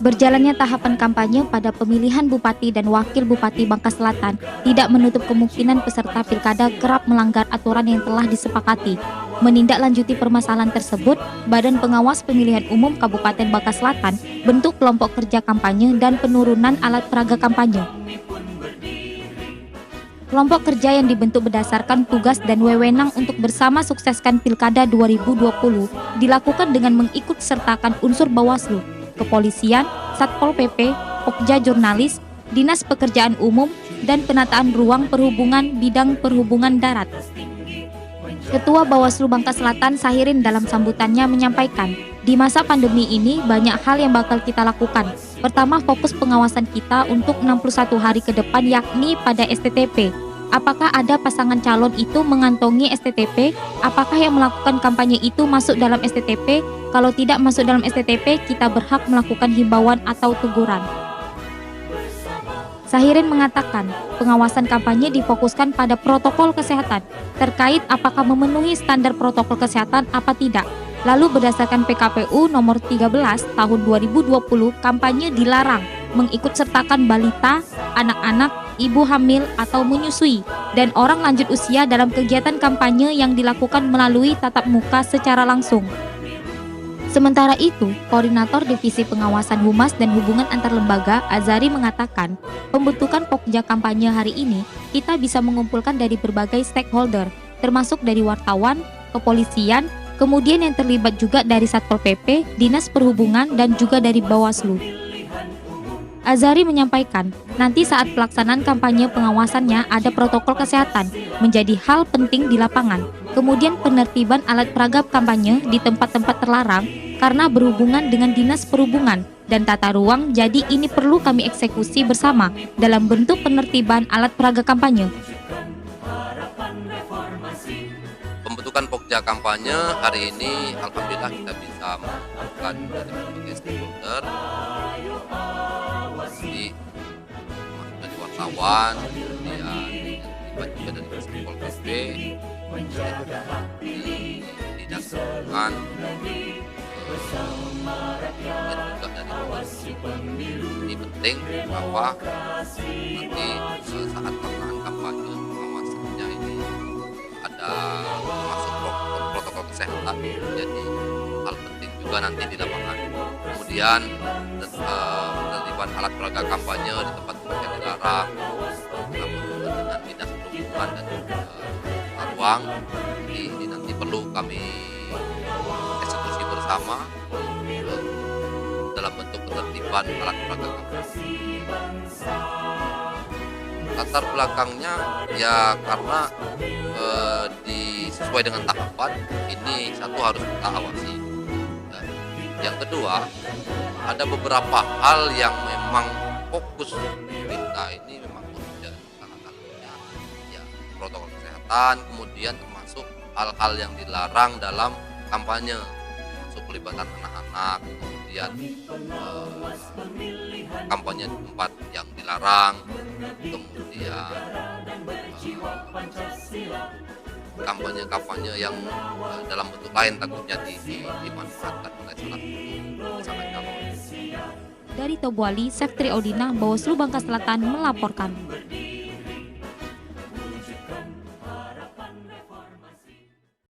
Berjalannya tahapan kampanye pada pemilihan Bupati dan Wakil Bupati Bangka Selatan tidak menutup kemungkinan peserta pilkada kerap melanggar aturan yang telah disepakati. Menindaklanjuti permasalahan tersebut, Badan Pengawas Pemilihan Umum Kabupaten Bangka Selatan bentuk kelompok kerja kampanye dan penurunan alat peraga kampanye. Kelompok kerja yang dibentuk berdasarkan tugas dan wewenang untuk bersama sukseskan Pilkada 2020 dilakukan dengan mengikut sertakan unsur Bawaslu, Kepolisian, Satpol PP, Pokja Jurnalis, Dinas Pekerjaan Umum, dan Penataan Ruang Perhubungan Bidang Perhubungan Darat. Ketua Bawaslu Bangka Selatan Sahirin dalam sambutannya menyampaikan, di masa pandemi ini banyak hal yang bakal kita lakukan. Pertama, fokus pengawasan kita untuk 61 hari ke depan yakni pada STTP. Apakah ada pasangan calon itu mengantongi STTP? Apakah yang melakukan kampanye itu masuk dalam STTP? Kalau tidak masuk dalam STTP, kita berhak melakukan himbauan atau teguran. Sahirin mengatakan, pengawasan kampanye difokuskan pada protokol kesehatan, terkait apakah memenuhi standar protokol kesehatan apa tidak. Lalu berdasarkan PKPU nomor 13 tahun 2020, kampanye dilarang mengikut sertakan balita, anak-anak, ibu hamil atau menyusui, dan orang lanjut usia dalam kegiatan kampanye yang dilakukan melalui tatap muka secara langsung. Sementara itu, Koordinator Divisi Pengawasan Humas dan Hubungan Antar Lembaga, Azari mengatakan, pembentukan Pokja kampanye hari ini kita bisa mengumpulkan dari berbagai stakeholder, termasuk dari wartawan, kepolisian, kemudian yang terlibat juga dari Satpol PP, Dinas Perhubungan, dan juga dari Bawaslu. Azari menyampaikan, nanti saat pelaksanaan kampanye pengawasannya ada protokol kesehatan, menjadi hal penting di lapangan. Kemudian penertiban alat peragam kampanye di tempat-tempat terlarang karena berhubungan dengan Dinas Perhubungan dan tata ruang, jadi ini perlu kami eksekusi bersama dalam bentuk penertiban alat peraga kampanye. Pembentukan Pokja kampanye hari ini alhamdulillah kita bisa mengumpulkan dari berbagai stakeholder, dari wartawan, kemudian terlibat juga dari Satpol PP, di Dinas Perhubungan, dan juga dari Bawaslu. Ini penting bahwa nanti saat pelaksanaan kampanye pengawasannya ini ada masuk protokol kesehatan, jadi hal penting juga nanti di lapangan. Kemudian penertiban alat peraga kampanye di tempat-tempat yang dilarang, dengan Dinas Perhubungan dan juga ruang, ini nanti perlu kami eksekusi bersama dalam bentuk penertiban alat peraga kampanye. Latar belakangnya ya karena sesuai dengan tahapan ini satu harus kita awasi. Dan yang kedua, ada beberapa hal yang memang fokus kita ini memang urgent, salah satunya ya protokol kesehatan, kemudian termasuk hal-hal yang dilarang dalam kampanye, termasuk pelibatan anak-anak, kemudian kampanye di tempat yang dilarang, kemudian kampanye-kampanye yang dalam bentuk lain takutnya dimanfaatkan oleh salah satu pasangan calon. Dari Tobuali, Seftri Odina, Bawaslu Bangka Selatan melaporkan.